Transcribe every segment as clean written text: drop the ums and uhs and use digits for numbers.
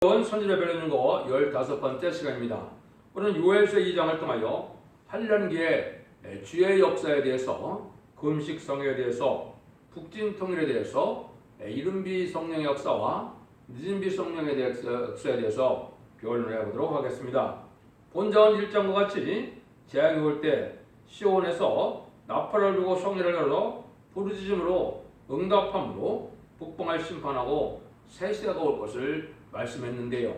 선지자 배우는 거 15번째 시간입니다. 오늘 요엘서 2장을 통하여 환란기의 주의 역사에 대해서, 금식 성회에 대해서, 북진통일에 대해서, 이른비 성령의 역사와 늦은비 성령의 역사에 대해서 변론을 해보도록 하겠습니다. 본장은 1장과 같이 재앙이 올 때 시온에서 나팔을 불고 성회를 열어 부르짖음으로 응답함으로 북방을 심판하고 새 시대가 올 것을 말씀했는데요.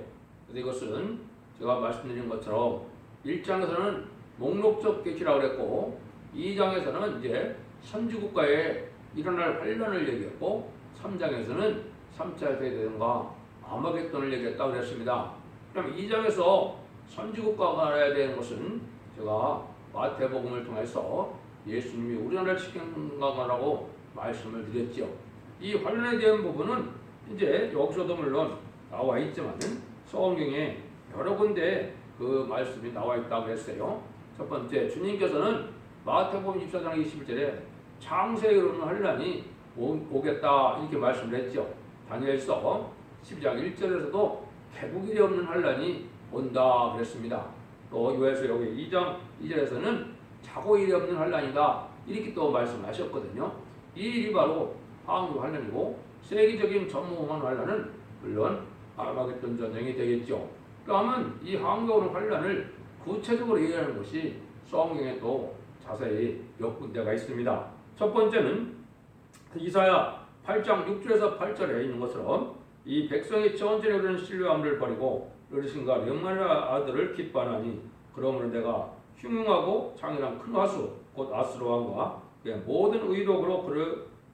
그래서 이것은 제가 말씀드린 것처럼 1장에서는 목록적 계시라고 그랬고 2장에서는 이제 선지국가에 일어날 환란을 얘기했고 3장에서는 3차 세대전과 아마겟돈을 얘기했다고 그랬습니다. 그럼 2장에서 선지국가가 알아야 되는 것은 제가 마태복음을 통해서 예수님이 우리나라를 지켜간다고 말씀을 드렸죠. 이 환란에 대한 부분은 이제 여기서도 물론 나와 있지만 성경에 여러 군데 그 말씀이 나와 있다고 했어요. 첫 번째, 주님께서는 마태복음 24장 21절에 창세에 이르는 환란이 오겠다 이렇게 말씀을 했죠. 다니엘서 12장 1절에서도 개국일이 없는 환란이 온다 그랬습니다. 또 요엘서 여기 2장 2절에서는 자고일이 없는 환란이다 이렇게 또 말씀하셨거든요. 이 일이 바로 항구 환란이고 세계적인 전무후한 환란은 물론 아마겟돈 전쟁이 되겠죠. 그러면 이 항구 오는 환란을 구체적으로 얘기하는 것이 성경에 또 자세히 몇 군데가 있습니다. 첫 번째는 이사야 8장 6절에서 8절에 있는 것처럼 이 백성이 천천히 흐르는 신뢰함을 버리고 어르신과 명만의 아들을 기뻐하니 그러므로 내가 흉흉하고 장이란 큰 화수 곧 아스로왕과 모든 의록으로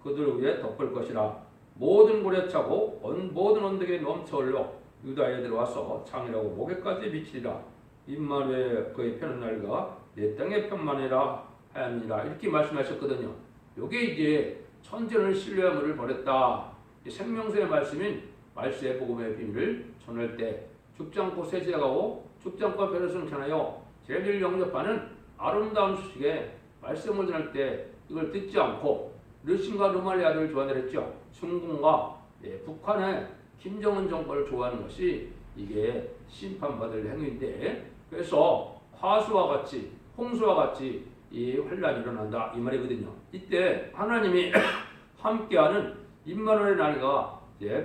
그들 위에 덮을 것이라. 모든 고래 차고 모든 언덕에 넘쳐 흘러 유다에 들어와서 창이라고 목에까지 비치리라. 임마누엘 그의 편한 날과 내 땅의 편만이라 하였느니라 이렇게 말씀하셨거든요. 이게 이제 천지를 신뢰함을 버렸다. 생명수의 말씀인 말세의 복음의 비밀을 전할 때 죽지 않고 새 시대가고 죽지 않고 별을 승천하여 죄를 영접하는 아름다운 소식에 말씀을 전할 때 이걸 듣지 않고 르신과 르말리아 아들을 좋아했죠. 중국과 북한의 김정은 정권을 좋아하는 것이 이게 심판받을 행위인데, 그래서 화수와 같이 홍수와 같이 이 환란이 일어난다 이 말이거든요. 이때 하나님이 함께하는 임마누엘의 날과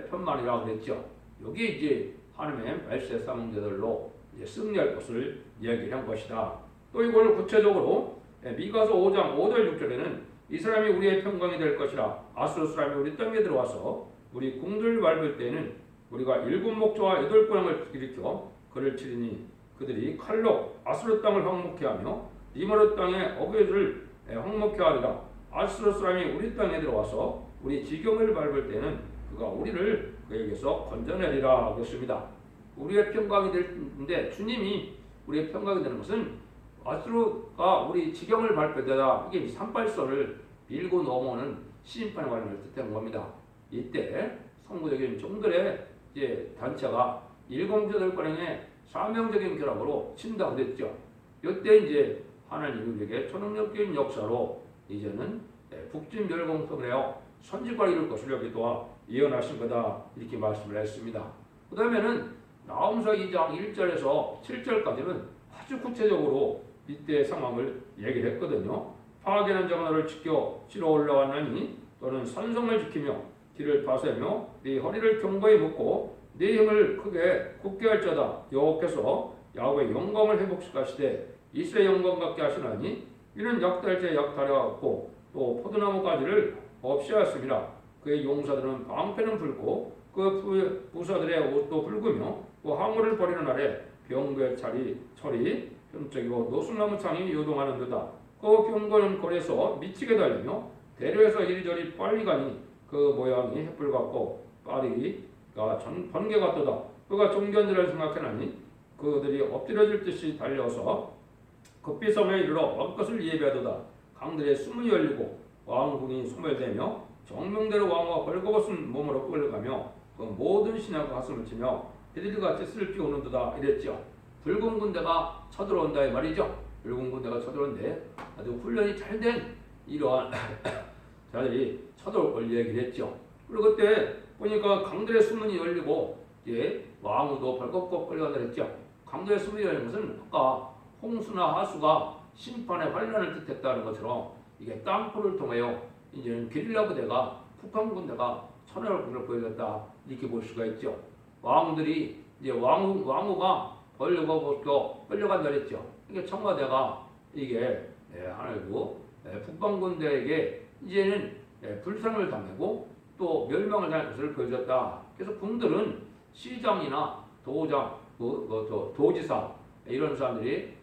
편만이라고 그랬죠. 여기 이제 하나님의 말세 사명자들로 승리할 것을 이야기한 것이다. 또 이걸 구체적으로 미가서 5장 5절 6절에는 이 사람이 우리의 평강이 될 것이라. 아수르 사람이 우리 땅에 들어와서 우리 궁들을 밟을 때에는 우리가 7목조와 8고향을 일으켜 그를 치리니 그들이 칼로 아수르 땅을 황목해 하며 니므롯 땅의 어귀들을 황목해 하리라. 아수르 사람이 우리 땅에 들어와서 우리 지경을 밟을 때는 그가 우리를 그에게서 건져내리라 하겠습니다. 우리의 평강이 되는데 주님이 우리의 평강이 되는 것은 아수르가 우리 지경을 밟을 때다. 이게 산발선을 밀고 넘어오는 심판의 관련을 뜻하는 겁니다. 이때 성부적인 종들의 이제 단체가 708권행의 사명적인 결합으로 친다고 그랬죠. 이때 이제 하나님이 우리에게 초능력적인 역사로 이제는 북진 멸공성을 해요 선지과를 이룰 것을 여기도 예언하신 거다 이렇게 말씀을 했습니다. 그 다음에는 나홈서 2장 1절에서 7절까지는 아주 구체적으로 이때의 상황을 얘기를 했거든요. 파괴는 자가 너를 지켜 치러 올라왔나니 너는 산성을 지키며 길을 파쇄하며 네 허리를 견고히 묶고 네 힘을 크게 굳게 할 자다. 여호와께서 야훼의 영광을 회복시키시되 이스라엘 영광 같게 하시나니 이는 약탈자의 약탈과 같고 또 포도나무 가지를 없이 하였습니다. 그의 용사들은 방패는 불고 그 부사들의 옷도 붉으며 그 항우를 버리는 날에 병거의 철이 흠쩍이고 노순나무 창이 요동하는 듯다. 그 병거는 거리에서 미치게 달리며 대류에서 이리저리 빨리 가니 그 모양이 햇불 같고 빠리가 번개 같도다. 그가 종견들을 생각해나니 그들이 엎드려질 듯이 달려서 급히 섬에 이르러 왕것을 예배하도다. 강들의 숨이 열리고 왕궁이 소멸되며 정명대로 왕과 벌거벗은 몸으로 끌려가며 그 모든 신하가 가슴을 치며 비둘기같이 슬피 우는도다 이랬죠. 붉은 군대가 쳐들어온다 이 말이죠. 붉은 군대가 쳐들어오는데 아주 훈련이 잘된 이러한 자들이 쳐들어올 걸 얘기를 했죠. 그리고 그때 보니까 강들의 수문이 열리고 왕후도 벌컥 끌려가더랬죠. 강도의 수비라는 것은 아까 홍수나 하수가 심판의 환란을 뜻했다는 것처럼 이게 땅굴을 통하여 이제는 게릴라 부대가 북한 군대가 천하를 보여줬다 이렇게 볼 수가 있죠. 왕들이 이제 왕후가 벌려고 끌려간다 그랬죠. 이게 청와대가 이게 하나고 북방 군대에게 이제는 불상을 당하고 또 멸망을 당할 것을 보여줬다. 그래서 궁들은 시장이나 도장, 도지사 이런 사람들이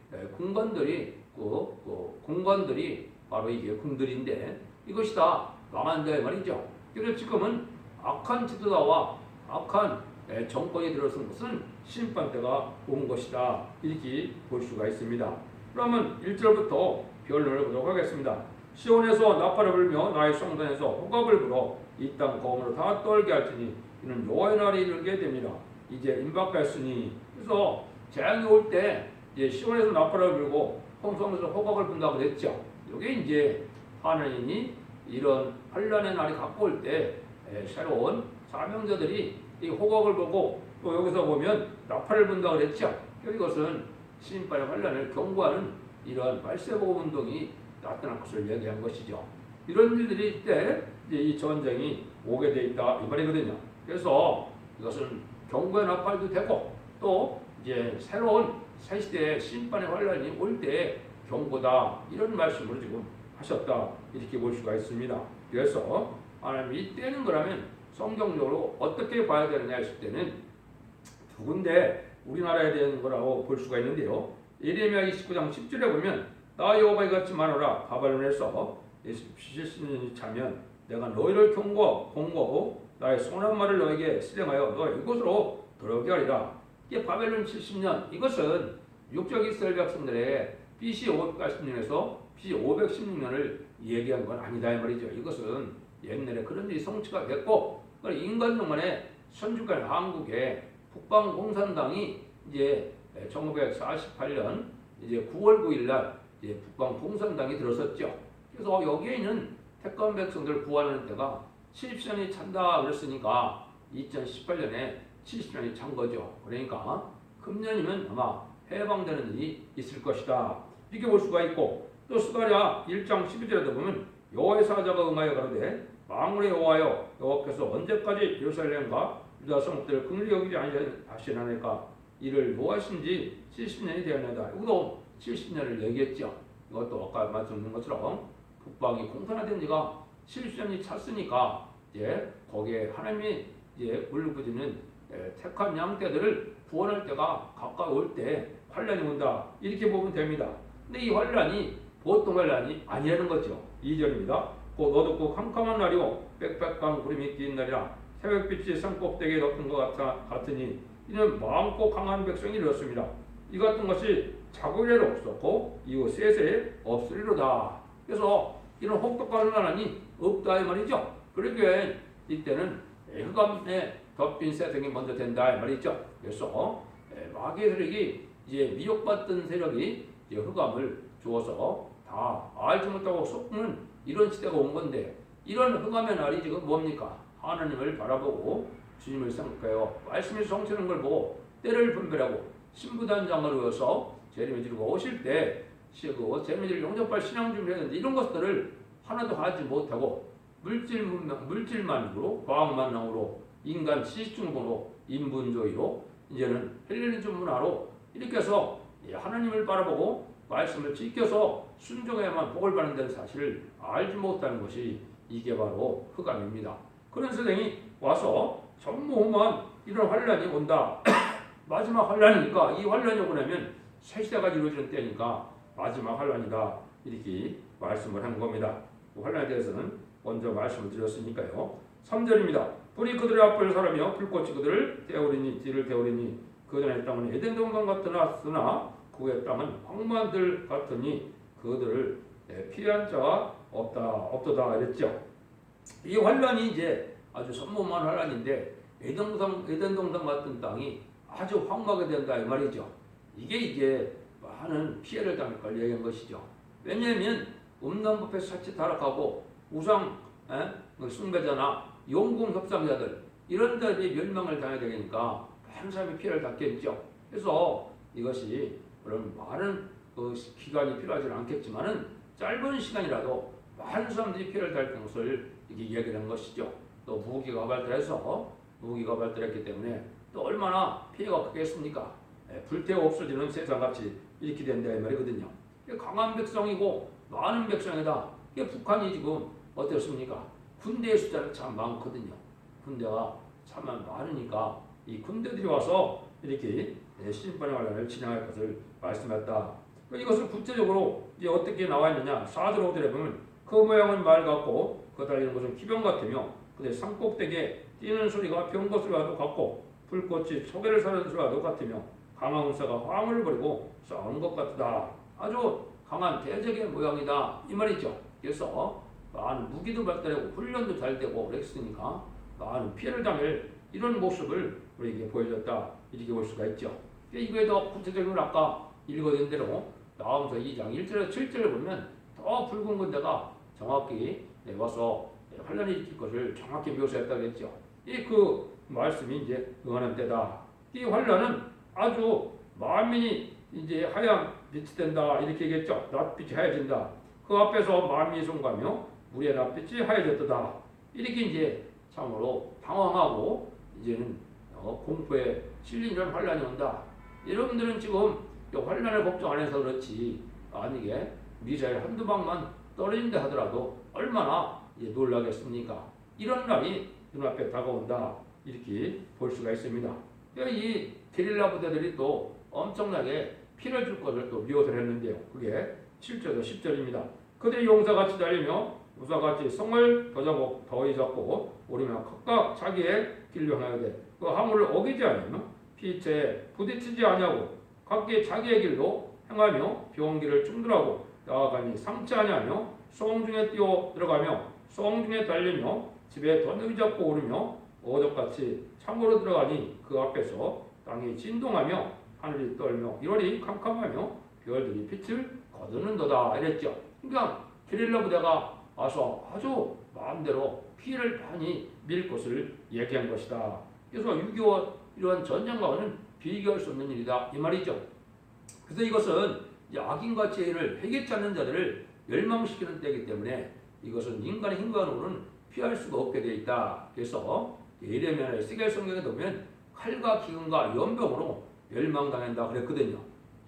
공관들이 바로 이게 궁들인데 이것이 다 망한다 말이죠. 그래서 지금은 악한 지도자와 악한 정권이 들어선 것은 심판 때가 온 것이다 이렇게 볼 수가 있습니다. 그러면 1절부터 변론을 보도록 하겠습니다. 시온에서 나팔을 불며 나의 성전에서 호각을 불어 이 땅 거음으로 다 떨게 할지니 이는 여호와의 날이 이르게 됩니다. 이제 임박했으니 그래서 재앙이 올 때 이제 시온에서 나팔을 불고 성전에서 호각을 분다고 그랬죠. 이게 이제 하나님이 이런 환란의 날이 갖고 올 때 새로운 사명자들이 이 호각을 보고 또 여기서 보면 나팔을 분다고 그랬죠. 이것은 심판의 환란을 경고하는 이런 말세복음 운동이 나타날 것을 얘기한 것이죠. 이런 일들이 때 이 전쟁이 오게 돼 있다 이 말이거든요. 그래서 이것은 경고의 나팔도 되고 또 이제 새로운 새 시대의 심판의 환란이 올 때 경고다 이런 말씀을 지금 하셨다 이렇게 볼 수가 있습니다. 그래서 하나님이 이때는 그러면 성경적으로 어떻게 봐야 되느냐 했을 때는 두 군데 우리나라에 대한 거라고 볼 수가 있는데요. 예레미야 29장 10절에 보면 나 여호와 이같이 말하라 바벨론에서 70년이 차면 내가 너희를 공고하고 나의 선한 말을 너에게 실행하여 너 이곳으로 들어오게 하리라. 이게 바벨론 70년 이것은 육적 이스라엘 백성들의 BC 580년에서 BC 516년을 얘기한 건 아니다 이 말이죠. 이것은 옛날에 그런 일이 성취가 됐고 인간동안에 선주간 한국의 북방 공산당이 이제 1948년 이제 9월 9일 날 이제 북방 공산당이 들어섰죠. 그래서 여기에 있는 태권 백성들 구하는 때가 70년이 찬다 그랬으니까 2018년에 70년이 찬 거죠. 그러니까 금년이면 아마 해방되는 일이 있을 것이다. 이렇게 볼 수가 있고 또 스가랴 1장 12절에도 보면 여호와의 사자가 응하여 가로되 만군의 여호와여 여호와께서 언제까지 예루살렘과 유다 성읍들을 긍휼히 여기지 아니하시나이까 이를 노하신지 70년이 되었나이다. 이것도 70년을 얘기했죠. 이것도 아까 말씀드린 것처럼 북방이 공산화된 지가 70년이 찼으니까 이제 거기에 하나님이 이제 울부짖는 택한 양떼들을 구원할 때가 가까이 올 때 환란이 온다 이렇게 보면 됩니다. 근데 이 환란이 보통 환란이 아니라는 거죠. 2절입니다. 곧 어둡고 캄캄한 날이요 빽빽한 구름이 낀 날이라 새벽빛이 산꼭대기에 덮은 것 같으니 이는 많고 강한 백성이 이렇습니다. 이 같은 것이 자국이라도 없었고 이후 세세에 없으리로다. 그래서 이런 혹독한 환란이 없다 이 말이죠. 그러기에 이때는 흑암에 덮인 세상이 먼저 된다 이 말이죠. 그래서 마귀의 세력이 이제 미혹받던 세력이 이제 흑암을 주어서 다 알지 못하고 속는 이런 시대가 온 건데 이런 흑암의 날이 지금 뭡니까? 하나님을 바라보고 주님을 생각하여 말씀이 성취하는 걸 보고 때를 분별하고 신부단장을 외워서 재림을 지르고 오실 때 재림을 지르고 영접할 신앙 준비해야 되는데 이런 것들을 하나도 하지 못하고 물질만으로 과학만능으로 인간 지식중으로 인분조의로 이제는 헬레니즘 문화로 이렇게 해서 하나님을 바라보고 말씀을 지켜서 순종해야만 복을 받는 데는 사실을 알지 못하는 것이 이게 바로 흑암입니다. 그런 세상이 와서 전무후무한 이런 환란이 온다. 마지막 환란이니까 이 환란이 오고 나면 새 시대가 이루어지는 때니까 마지막 환란이다 이렇게 말씀을 한 겁니다. 그 환란에 대해서는 먼저 말씀을 드렸으니까요. 3절입니다. 불이 그들의 앞을 사르며 불꽃이 그들을 태우리니 뒤를 태우리니 그들의 땅은 에덴 동산 같으나 그의 땅은 황무한들 같으니 그들을 피한 자가 없도다 이랬죠. 이 환란이 이제 아주 선무한 환란인데 에덴 동산 같은 땅이 아주 황무하게 된다 이 말이죠. 이게 이제 많은 피해를 당할 걸 얘기한 것이죠. 왜냐하면 음란법에서 자칫 타락하고 우상 숭배자나 용궁 협상자들 이런 들이 멸망을 당해야 되니까 많은 사람이 피해를 당했죠. 그래서 이것이 그런 많은 그 기간이 필요하지는 않겠지만은 짧은 시간이라도 많은 사람들이 피해를 당할 것을 이렇게 이야기하는 것이죠. 또 무기가 발달했기 때문에 또 얼마나 피해가 크겠습니까? 불태워 없어지는 세상같이 이렇게 된다 이 말이거든요. 강한 백성이고 많은 백성이다. 북한이 지금 어떻습니까? 군대의 숫자는 참 많거든요. 군대가 참 많으니까 이 군대들이 와서 이렇게 심판의 환란을 진행할 것을 말씀했다. 이것을 구체적으로 이제 어떻게 나와 있느냐? 4절 5절에 보면 그 모양은 말 같고 그 달리는 것은 기병 같으며 그의 산꼭대기에 뛰는 소리가 병거 소리와도 같고 불꽃이 초계를 사르는 소리와도 같으며 강한 운사가 화물을 버리고 싸우는 것 같다. 아주 강한 대적의 모양이다 이 말이죠. 그래서 많은 무기도 발달하고 훈련도 잘 되고 그랬으니까 많은 피해를 당할 이런 모습을 우리에게 보여줬다 이렇게 볼 수가 있죠. 이거에도 구체적으로 아까 읽어낸 대로 나홈서 2장 1절에서 7절을 보면 더 붉은 군대가 정확히 와서 환란이 일으킬 것을 정확히 묘사했다고 했죠. 그 말씀이 이제 응하는 때다. 이 환란은 아주 만민이 이제 하얀 빛이 된다 이렇게 얘기했죠. 낯빛이 하얘진다. 그 앞에서 만민이 송가며 물의 낯빛이 하얘졌다. 이렇게 이제 참으로 당황하고 이제는 공포에 실린 이런 환란이 온다. 여러분들은 지금 환란을 걱정 안 해서 그렇지 만약에 미사일 한두 방만 떨어진다 하더라도 얼마나 놀라겠습니까? 이런 날이 눈앞에 다가온다 이렇게 볼 수가 있습니다. 이 게릴라 부대들이 또 엄청나게 피를 줄 것을 또 묘사를 했는데요. 그게 7절에서 10절입니다. 그들이 용사같이 달리며 우사같이 성을 더이 잡고 오르며 각각 자기의 길로 향하되 그 항우를 어기지 아니하며 피체에 부딪히지 아니하고 각기 자기의 길로 행하며 병기를 충돌하고 나아가니 상치 아니하며 성중에 뛰어 들어가며 성중에 달리며 집에 던을 잡고 오르며 어적같이 창고로 들어가니 그 앞에서 땅이 진동하며 하늘이 떨며 일월이 캄캄하며 별들이 빛을 거두는도다 이랬죠. 그러니까 게릴라 부대가 와서 아주 마음대로 피해를 많이 밀 것을 얘기한 것이다. 그래서 6.25 이런 전쟁과는 비교할 수 없는 일이다 이 말이죠. 그래서 이것은 악인과 죄인을 회개치 않는 자들을 멸망시키는 때이기 때문에 이것은 인간의 힘과로는 피할 수가 없게 되어 있다. 그래서 예레미야 에스겔 성경에 보면 칼과 기근과 연병으로 멸망당한다 그랬거든요.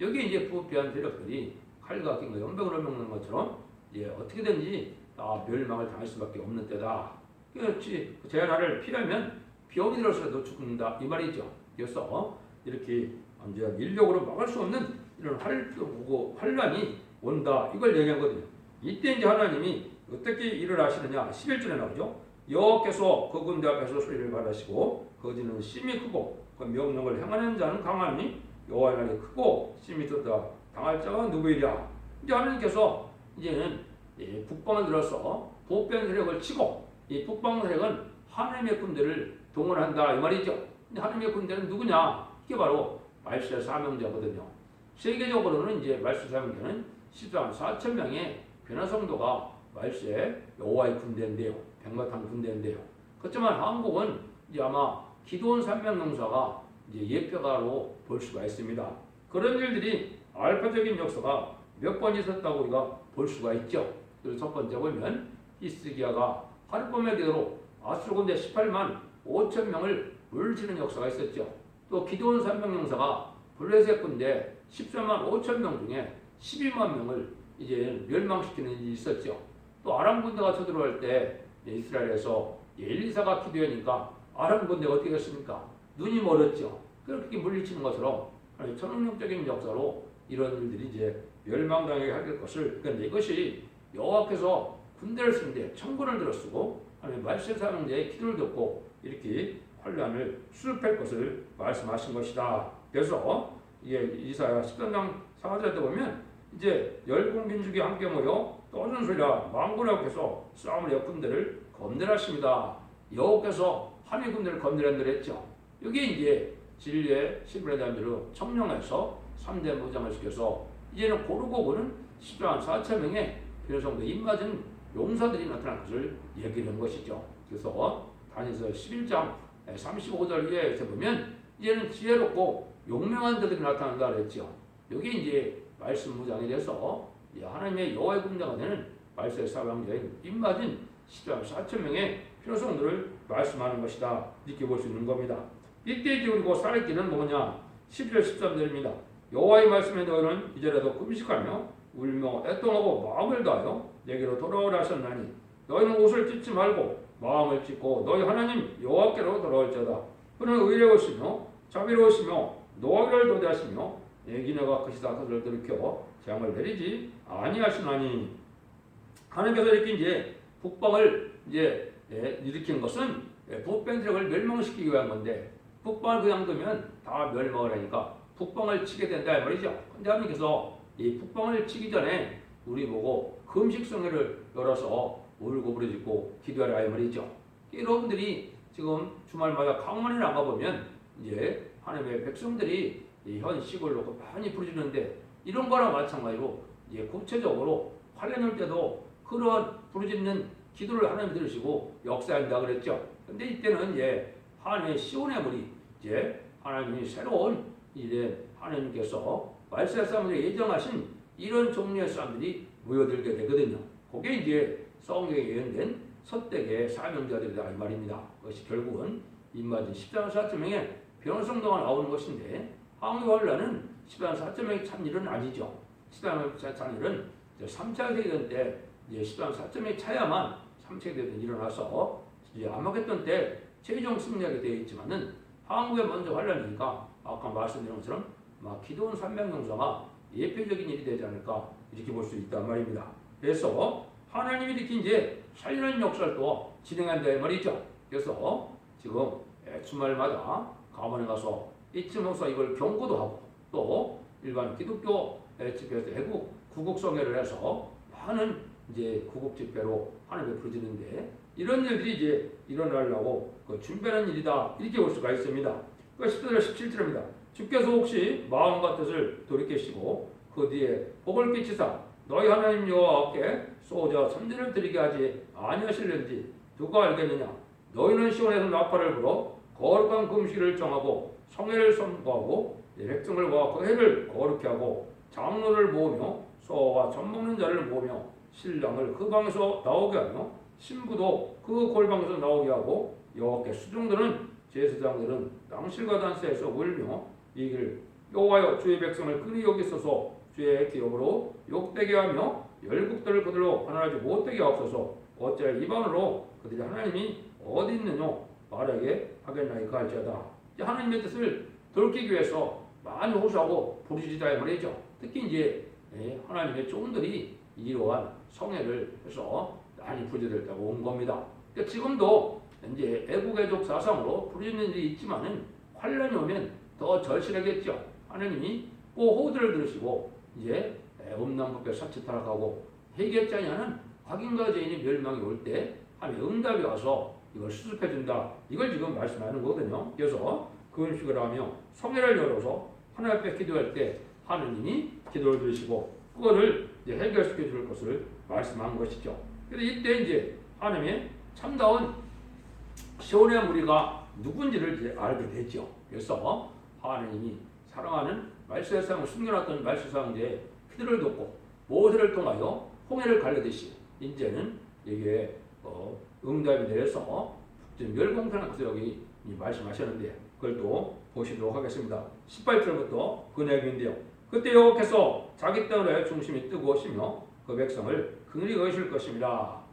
여기 이제 부패한 세력들이 칼과 기근과 연병으로 먹는 것처럼 어떻게든지 멸망을 당할 수밖에 없는 때다. 그렇지 재난을 피하면 병이 들어서도 죽는다 이 말이죠. 그래서 이렇게 완전 인력으로 막을 수 없는 이런 환란이 온다 이걸 얘기한 거거든요. 이때 이제 하나님이 어떻게 일을 하시느냐 11절에 나오죠. 여호와께서 그 군대 앞에서 소리를 받으시고 거지는 심히 크고 그 명령을 행하는 자는 강하니 여호와의 날이 크고 심히 크다. 당할 자가 누구이랴. 이제 하나님께서 이제는 북방을 들어서 보편 세력을 치고 이 북방 세력은 하나님의 군대를 동원한다 이 말이죠. 근데 하나님의 군대는 누구냐? 이게 바로 말세 사명자거든요. 세계적으로는 이제 말세 사명자는 14만 4천 명의 변화 성도가 말세 여호와의 군대인데요. 백마탄 군대인데요. 그렇지만 한국은 이제 아마 기도원 산명용사가 이제 예표가로 볼 수가 있습니다. 그런 일들이 알파적인 역사가 몇 번 있었다고 우리가 볼 수가 있죠. 그래서 첫 번째 보면 히스기야가 하룻밤에 대로 아수르 군대 18만 5천 명을 물리치는 역사가 있었죠. 또 기도원 산명용사가 블레셋 군대 14만 5천 명 중에 12만 명을 이제 멸망시키는 일이 있었죠. 또 아람 군대가 쳐들어올 때 이스라엘에서 엘리사가 기도하니까 아람 군대가 어떻게 했습니까? 눈이 멀었죠. 그렇게 물리치는 것처럼 천운용적인 역사로 이런 일들이 이제 멸망당하게 할 것을 그런데 이것이 여호와께서 군대를 쓰는데 천군을 들어쓰고 하나님 말세 사명자의 기도를 듣고 이렇게 환란을 수습할 것을 말씀하신 것이다. 그래서 이게 이사야 13장 4절에 보면 이제 열국 민족이 함께 모여 떠드는 소리라 망군하고서 싸움을 여 군대를 건드렸습니다. 여호께서 하나님의 군대를 건드렸다 했죠. 여기 이제 진리의 신분에 대한 대로 청령해서 3대 무장을 시켜서 이제는 고르고 보는 14만 4천 명의 변호성도 입맞은 용사들이 나타날 것을 얘기하는 것이죠. 그래서 다니엘서 11장 35절 이하에서 보면 이제는 지혜롭고 용맹한 자들이 나타난다 그랬죠. 여기 이제 말씀 무장이 돼서 하나님의 여호와의 군대가 되는 말세의 사방자인 입맞은 10장 4천 명의 필요성들을 말씀하는 것이다. 이렇게 볼 수 있는 겁니다. 이때 이제 우리 살 길은 뭐냐? 11절 13절입니다. 여호와의 말씀에 너희는 이제라도 금식하며 울며 애통하고 마음을 다하여 내게로 돌아오라 하셨나니 너희는 옷을 찢지 말고 마음을 찢고 너희 하나님 여호와께로 돌아올지어다. 그는 의로우시며 자비로우시며 노하기를 도대하시며 내 기너가 크시다. 그들을 돌이켜 재앙을 내리지 아니하시나니. 하나님께서 이렇게 이제 북방을 이제 일으킨 것은 북ben드력을 멸망시키기 위한 건데 북방을 그냥 두면 다 멸망을 하니까 북방을 치게 된다 이 말이죠. 근데 하나님께서 이 북방을 치기 전에 우리 보고 금식성회를 열어서 울고 부르짖고 기도하라 이 말이죠. 여러분들이 지금 주말마다 강원에 나가보면 이제 하나님의 백성들이 현 시골로 많이 부르짖는데 이런 거랑 마찬가지로 이제 구체적으로 환란일 때도 그런 부르짖는 기도를 하나님 들으시고 역사한다 그랬죠. 근데 이때는 이제 하나님의 시온의 물이 이제 하나님이 새로운 이제 하나님께서 말세 사람들이 예정하신 이런 종류의 사람들이 모여들게 되거든요. 그게 이제 성경에 예언된 선택의 사명자들이다 이 말입니다. 그것이 결국은 입맞은 10장 4천 명의 변성도가 나오는 것인데 항해 환란은 10장 4천 명의 참일은 아니죠. 10장 참일은 3차 세계대전 때 이제 10장 4천 명이 차야만 3차 세계대전이 일어나서 이제 아마겟돈 때 최종 승리하게 되어 있지만은 한국에 먼저 환란이니까 아까 말씀드린 것처럼 기도원 300용사가 예표적인 일이 되지 않을까 이렇게 볼 수 있단 말입니다. 그래서 하나님이 이렇게 이제 살리는 역사를 또 진행한다 이 말이죠. 그래서 지금 주말마다 가문에 가서 이쯤에서 이걸 경고도 하고 또 일반 기독교 집회에서 애국 구국성회를 해서 많은 이제 구국 집회로 하나님을 부르짖는데 이런 일들이 이제 일어나려고 준비하는 일이다 이렇게 볼 수가 있습니다. 10절 17절입니다. 주께서 혹시 마음과 뜻을 돌이키시고 그 뒤에 복을 끼치사 너희 하나님 여호와께 쏘자 선지를 드리게 하지 아니하실는지 누가 알겠느냐. 너희는 시온에서 나팔을 불어 거룩한 금식을 정하고 성회를 선포하고 백성을 모아 그 해를 거룩히 하고 장로를 모으며 소와 젖 먹는 자를 모으며 신랑을 그 방에서 나오게 하며 신부도 그 골방에서 나오게 하고 여호와께 수종드는 제사장들은 낭실과 단세에서 울며 이길 여호와여 주의 백성을 그리 여기소서 주의 기업으로 욕되게 하며 열국들을 그들로 하나하지 못되게 하옵소서. 어찌하여 이방으로 그들이 하나님이 어디 있느냐 말하게 하겠나이까 할지어다. 하나님의 뜻을 돌이키기 위해서 많이 호소하고 부르짖다 이 말이죠. 특히 이제 하나님의 종들이 이러한 성회를 해서 많이 부르짖다고 온 겁니다. 그러니까 지금도 이제 애국애족 사상으로 부르짖는 일이 있지만은 환란이 오면 더 절실하겠죠. 하나님이 꼭 호들을 들으시고 이제 음란법에 사치 타락하고 회개했지 않은 악인과 죄인이 멸망이 올 때 하나님의 응답이 와서 이걸 수습해 준다. 이걸 지금 말씀하는 거거든요. 그래서 금식을 하며 성회를 열어서 하나님 앞에 기도할 때 하느님이 기도를 들으시고 그거를 이제 해결시켜 줄 것을 말씀한 것이죠. 그래서 이때 이제 하나님의 참다운 시온의 무리가 누군지를 이제 알게 되죠. 그래서 하나님이 사랑하는 말세상을 숨겨놨던 말세상에 그들을 돕고 모세를 통하여 홍해를 가르듯이 이제는 이게 응답이 내려서 멸공산한 것을 여기 말씀하셨는데 그걸 또 보시도록 하겠습니다. 18절부터 그 내용인데요. 그때 여호와께서 자기 땅의 중심이 뜨거우시며 그 백성을 긍휼히 여기실 것이라.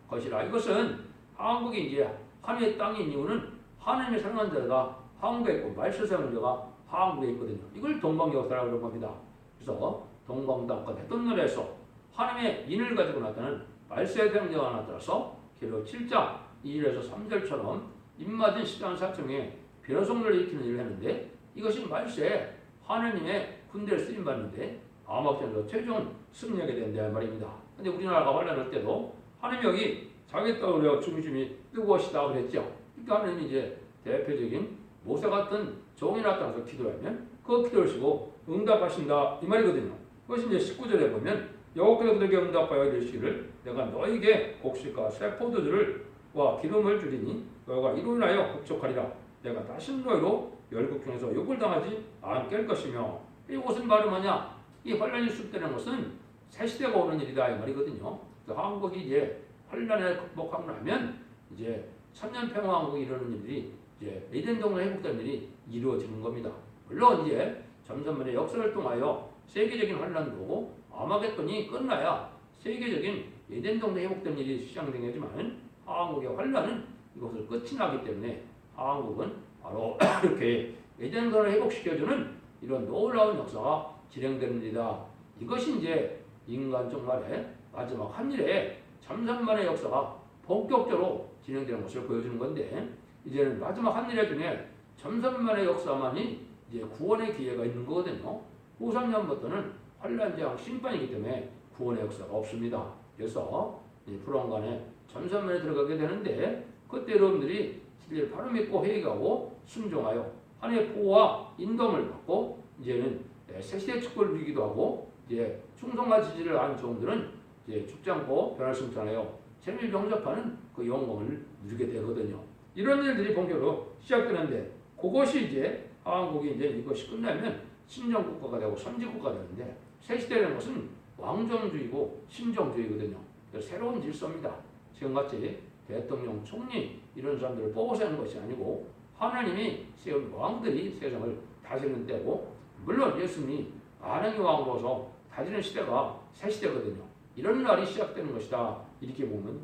이것은 한국이 이제 하나님의 땅인 이유는 하나님의 사랑하는 자가 한국에 있고 말세상의 자가 한국에 있거든요. 이걸 동방역사라고 그런 겁니다. 그래서 동방땅과 대돈나라에서 하나님의 인을 가지고 나타나는 말세상 자가 나타나서 계로 7장 2절에서 3절처럼 입맞은 10장 4청에 변성을 일으키는 일을 했는데 이것이 말세 하나님의 군대를 쓰임받는데 아마겟돈에서 최종 승리하게 된다 말입니다. 근데 우리나라가 환란할 때도 하나님 여기 자기 땅으로 중심이 뜨거우시다 그랬죠. 그러니까 하나님이 이제 대표적인 모세 같은 종이 나타나서 기도를 하면 그 기도를 시고 응답하신다 이 말이거든요. 그것이 이제 19절에 보면 여호와께서 그들에게 응답하여 이르시기를 내가 너에게 곡식과 새 포도주를 와 기름을 주리니 너희가 이로 인하여 흡족하리라. 내가 다시 너희로 열국 중에서 욕을 당하지 않게 할 것이며 이것은 바로 뭐냐? 이 환란이 수습되는 것은 새 시대가 오는 일이다 이 말이거든요. 한국이 이제 환란을 극복하고 나면 이제 천년평화왕국이 이루는 일이 이제 에덴 동네 회복되는 일이 이루어지는 겁니다. 물론 이제 점선만의 역사를 통하여 세계적인 환란도 아마겟돈이 끝나야 세계적인 에덴 동네 회복되는 일이 시작되겠지만 한국의 환란은 이것을 끝이 나기 때문에 한국은 바로 이렇게 에덴 동네를 회복시켜주는 이런 놀라운 역사가 진행되는 일이다. 이것이 이제 인간 종말의 마지막 한일의 참선만의 역사가 본격적으로 진행되는 것을 보여주는 건데 이제는 마지막 한일의 중에 참선만의 역사만이 이제 구원의 기회가 있는 거거든요. 후 3년부터는 환란재앙 심판이기 때문에 구원의 역사가 없습니다. 그래서 불원간에 참선만에 들어가게 되는데 그때 여러분들이 진리를 바로 믿고 회개하고 순종하여 하나님의 보호와 인도함을 받고 이제는 새시대 축복을 누리기도 하고 이제 충성과 지지를 아는 종들은 이제 죽지 않고 변할 수 없잖아요. 재미를 영접하는 그 영광을 누리게 되거든요. 이런 일들이 본격으로 시작되는데 그것이 이제 한국이 이제 이것이 끝나면 신정국가가 되고 선진국가가 되는데 새시대라는 것은 왕정주의고 신정주의거든요. 새로운 질서입니다. 지금같이 대통령, 총리 이런 사람들을 뽑아서 하는 것이 아니고 하나님이 세운 왕들이 세상을 다스리는 때고 물론 예수님이 만왕의 왕으로서 다스리는 시대가 새시대거든요. 이런 날이 시작되는 것이다. 이렇게 보면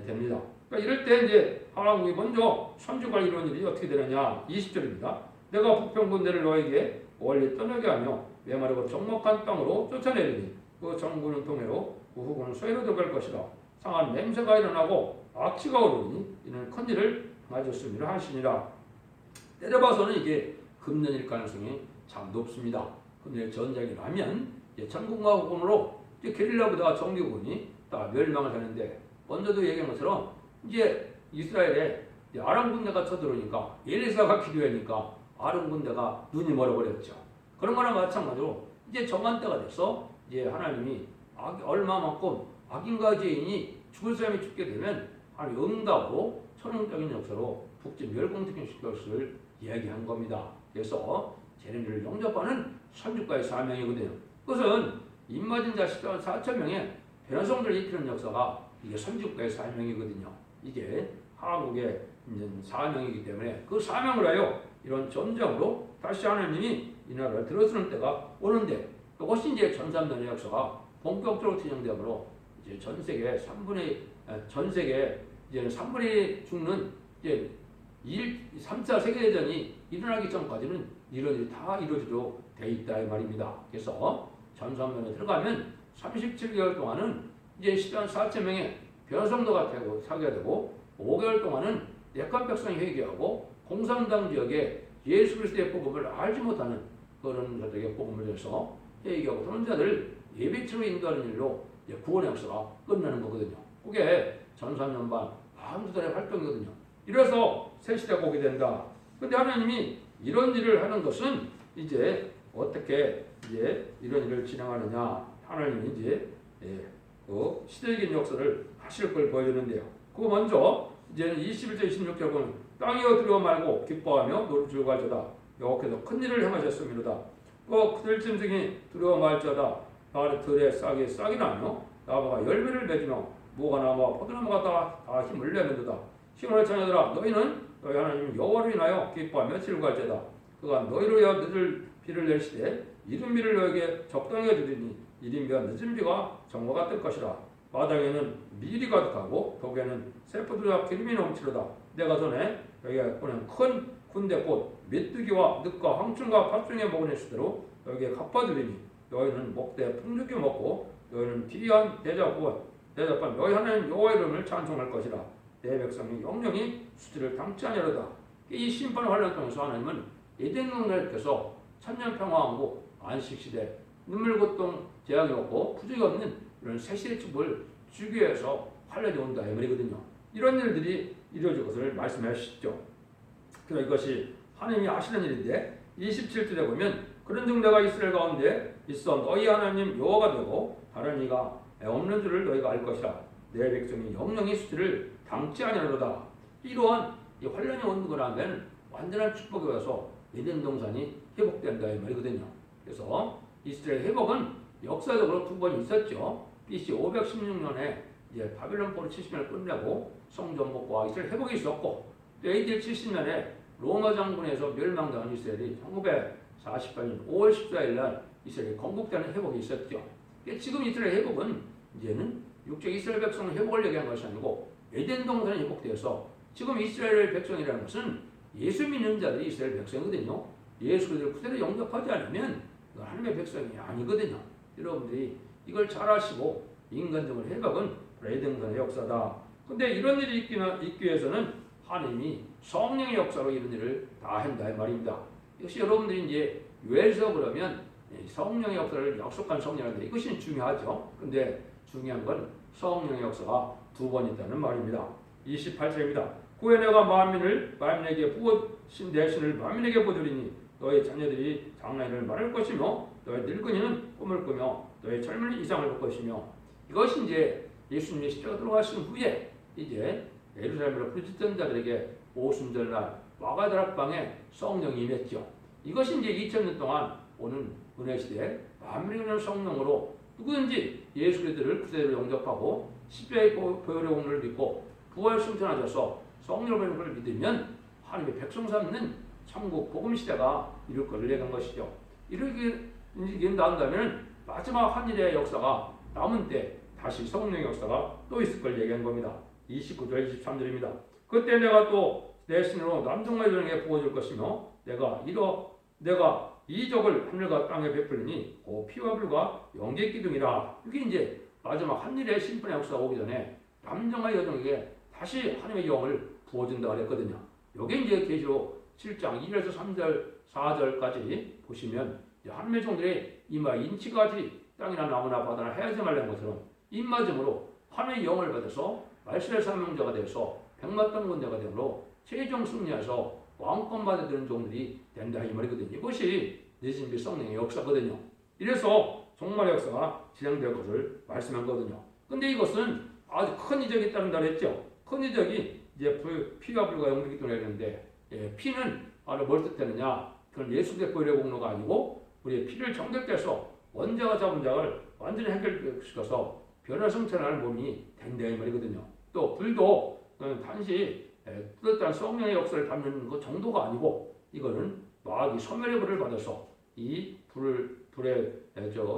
됩니다. 그러니까 이럴 때 이제 한국이 먼저 선주가 이루는 일이 어떻게 되느냐. 20절입니다. 내가 북평군대를 너에게 멀리 떠나게 하며 메마르고 적목한 땅으로 쫓아내리니 그 정군은 동해로 그 후군은 서해로 들어갈 것이다. 상한 맹세가 일어나고 악취가 오르니 이는 큰 일을 맞았음이라 하시니라. 때려봐서는 이게 금년일 가능성이 참 높습니다. 금년일 전쟁이 나면 전국과 후군으로 게릴라 부대가 정규군이 다 멸망을 하는데 먼저도 얘기한 것처럼 이제 이스라엘에 아람 군대가 쳐들어오니까 엘리사가 기도하니까 아람 군대가 눈이 멀어버렸죠. 그런 거나 마찬가지로 이제 정한 때가 돼서 이제 하나님이 얼마만큼 악인과 죄인이 죽을 사람이 죽게 되면 하나님 응답으로 천연적인 역사로 북진 멸공시킬 것을 이야기한 겁니다. 그래서 재림을 영접하는 선주과의 사명이거든요. 그것은 입맞은 자식 4,000명의 변성들을 입히는 역사가 이게 선주과의 사명이거든요. 이게 한국의 사명이기 때문에 그 사명을 하여 이런 전쟁으로 다시 하나님이 이 나라를 들어주는 때가 오는데 그것이 이제 전산면의 역사가 본격적으로 진행되므로 이제 전 세계 이제는 3분의 죽는 이제 3차 세계대전이 일어나기 전까지는 이런 일이 다 이루어지도록 돼 있다 이 말입니다. 그래서 전산면에 들어가면 37개월 동안은 이제 4,000명의 변성도가 되고 사게 되고 5개월 동안은 약한 백성이 회개하고 공산당 지역에 예수 그리스도의 복음을 알지 못하는 그런 자들에게 복음을 해서 회개하고 그런 자들을 예배치로 인도하는 일로 구원의 역사가 끝나는 거거든요. 그게 전산년반 한 두 달의 활동이거든요. 이래서 새 시대가 오게 된다. 근데 하나님이 이런 일을 하는 것은 이제 어떻게 이제 이런 일을 진행하느냐. 하나님이 이제 그 시대적인 역사를 하실 걸 보여주는데요. 그거 먼저 이제 21절 26절 보면 땅이여 두려워 말고 기뻐하며 노를 즐거워하자다. 여호와께서 큰 일을 행하셨음이로다. 그 그들 짐승이 두려워 말자다. 나를 들에 싹이 나며 나무가 열매를 맺으며 무화과 나무와 포도나무가 다 힘을 내는도다. 시온의 자녀들아 너희는 너희 하나님 여호와를 인하여 기뻐하며 즐거워할지어다. 그가 너희를 위하여 늦을 비를 내시되 이른 비를 너에게 적당히 주리니 이른 비와 늦은 비가 정오가 뜰 것이라. 마당에는 밀이 가득하고 덕에는 세포들과 기름이 넘치로다. 내가 전에 여기에 보낸 큰 군대꽃 메뚜기와 늑과 황충과 팥중에 먹은 수대로 여기에 갚아주리니 너희는 먹되 풍족히 먹고 너희는 기이한 대접한 너희 하나님 여호와의 이름을 찬송할 것이라. 내 백성이 영영이 수치를 당치 아니하리로다. 이 심판 환란 통해서 하나님은 에덴 동네께서 천년평화왕국 안식시대 눈물 고통 재앙이 없고 부족이 없는 이런 새시대 축복을 주기 위해서 환란이 온다 이 말이거든요. 이런 일들이 이루어질 것을 말씀하시죠. 그래서 이것이 하나님이 하시는 일인데 27절에 보면 그런 중 내가 이스라엘 가운데 있어 너희 하나님 여호와가 되고 다른 이가 없는 줄을 너희가 알 것이라. 내 백성이 영영이 수치를 당치 아니하리로다. 이러한 이 환란이 오는 거라면 완전한 축복이 와서 에덴 동산이 회복된다 이 말이거든요. 그래서 이스라엘 회복은 역사적으로 두 번 있었죠. BC 516년에 이제 바빌론 포로 70년을 끝내고 성전복과 이스라엘 회복이 있었고, 또 AD 70년에 로마 장군에서 멸망당한 이스라엘이 1948년 5월 14일 날 이스라엘이 건국되는 회복이 있었죠. 지금 이스라엘 회복은 이제는 육적 이스라엘 백성의 회복을 얘기한 것이 아니고 에덴 동산이 회복되어서 지금 이스라엘 백성이라는 것은 예수 믿는 자들이 이스라엘 백성이거든요. 예수 그리스도를 그대로 영접하지 않으면 하나님의 백성이 아니거든요. 여러분들이 이걸 잘 아시고 인간적인 회복은 에덴 동산의 역사다. 근데 이런 일이 있기 위해서는 하나님이 성령의 역사로 이런 일을 다 한다 이 말입니다. 역시 여러분들이 이제 요엘서 그러면 성령의 역사를 약속한 성령인데 이것이 중요하죠. 근데 중요한 건 성령의 역사가 두 번 있다는 말입니다. 28절입니다. 후에 내가 만민에게 부어신 내 신을 만민에게 보여주리니 너의 자녀들이 장래를 말할 것이며 너의 늙은이는 꿈을 꾸며 너의 젊은이 이상을 볼 것이며, 이것이 이제 예수님이 십자가 돌아가신 후에 이제 예루살렘으로 부르짖던 자들에게 오순절날 와가다락방에 성령이 임했죠. 이것이 이제 2000년 동안 오는 은혜 시대 만민을 위한 성령으로 누구든지 예수 그리스도를 그대로 영접하고 십자가의 보혈의 공로를 믿고 부활 승천하셔서 성령을 받는 것을 믿으면 하나님의 백성 삼는 천국 복음 시대가 이룰 것을 얘기한 것이죠. 이렇게 나온다면 마지막 한일의 역사가 남은 때 다시 성령의 역사가 또 있을 걸 얘기한 겁니다. 29절 23절입니다. 그때 내가 또 내 신으로 남종과 여종에게 부어줄 것이며 내가 이적을 하늘과 땅에 베풀리니 그 피와 불과 영계 기둥이라. 이게 이제 마지막 한일의 심판의 역사가 오기 전에 남종과 여종에게 다시 하나님의 영을 부어준다 그랬거든요. 이게 이제 계시록 7장 1절에서 3절 4절까지 보시면 하나님의 종들의 이마 인치같이 땅이나 나무나 바다나 헤어지지 말라는 것처럼 입맞음으로 하나님의 영을 받아서 말씀의 사명자가 되어서 백마땅 군대가 되므로 최종 승리해서 왕권 받아들이는 종들이 된다 이 말이거든요. 이것이 내신비 성령의 역사거든요. 이래서 종말의 역사가 진행될 것을 말씀한 거거든요. 근데 이것은 아주 큰 이적이 따른다 그랬죠. 큰 이적이 이제 피와 불과 영계 기둥을 했는데, 피는 바로 뭘 뜻하느냐? 그건 예수의 보혈의 공로가 아니고 우리의 피를 정결케 해서 원자가 잡은 자를 완전히 해결시켜서 변화성천하는 몸이 된다 이 말이거든요. 또 불도 단지 뚜렷한 성령의 역사를 담는 것 정도가 아니고 이거는 마귀 소멸의 불을 받아서 이 불에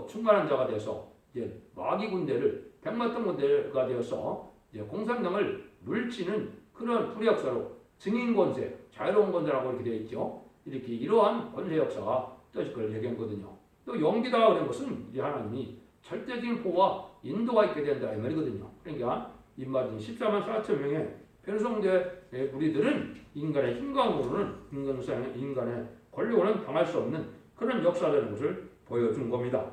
충만한 자가 돼서 이제 마귀 군대를 백마땅 군대가 되어서 이제 공산당을 물치는 그런 불의 역사로 증인 권세, 자유로운 권세라고 이렇게 되어 있죠. 이렇게 이러한 권세 역사가 떠질 걸 얘기하거든요. 또 용기다 그런 것은 이제 하나님이 절대적인 보호와 인도가 있게 된다 이 말이거든요. 그러니까 인마진 14만 4천 명의 편성대 무리들은 인간의 힘과으로는 인간의 권력으로는 당할 수 없는 그런 역사라는 것을 보여준 겁니다.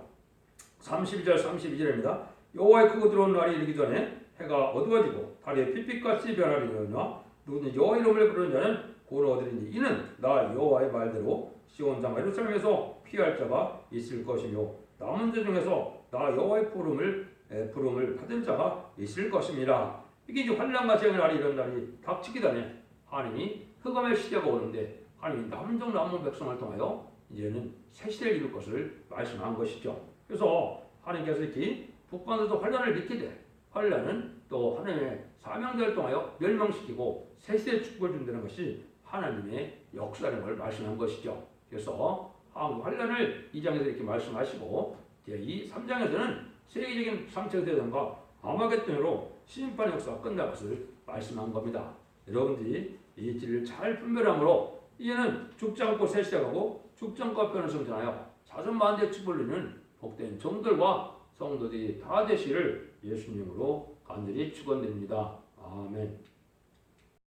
32절입니다. 여호와의 크고 들어온 날이 이르기 전에 해가 어두워지고 달이 빛빛같이 변하리로냐 누구든지 여호와 이름을 부르는 자는 구원을 얻으리니 이는 나 여호와의 말대로 시온 장과 예루살렘에서 피할 자가 있을 것이며 남은 자 중에서 나 여호와의 부름을 받을 자가 있을 것입니다. 이게 이제 환난과 재앙의 날이 이런 날이 닥치기 전에 하나님이 흑암의 시대가 오는데 하나님이 남종 남은 백성을 통하여 이제는 새 시대를 이룰 것을 말씀한 것이죠. 그래서 하나님께서 이렇게 북방에서도 환난을 일으키되 환난은 또 하나님의 사명자를 통하여 멸망시키고 새 시대의 축복을 준다는 것이 하나님의 역사라는 걸 말씀한 것이죠. 그래서 환난을 2장에서 이렇게 말씀하시고 이 3장에서는 세계적인 3차 대전과 아마겟돈으로 심판의 역사가 끝날 것을 말씀한 겁니다. 여러분들이 이 진리를 잘 분별함으로 이제는 죽지 않고 새 시대가고 죽지 않고 변을 성전하여 자손만대 축복을 누리는 복된 종들과 성도들이 다 되시를 예수님으로 간절히 축원드립니다. 아멘.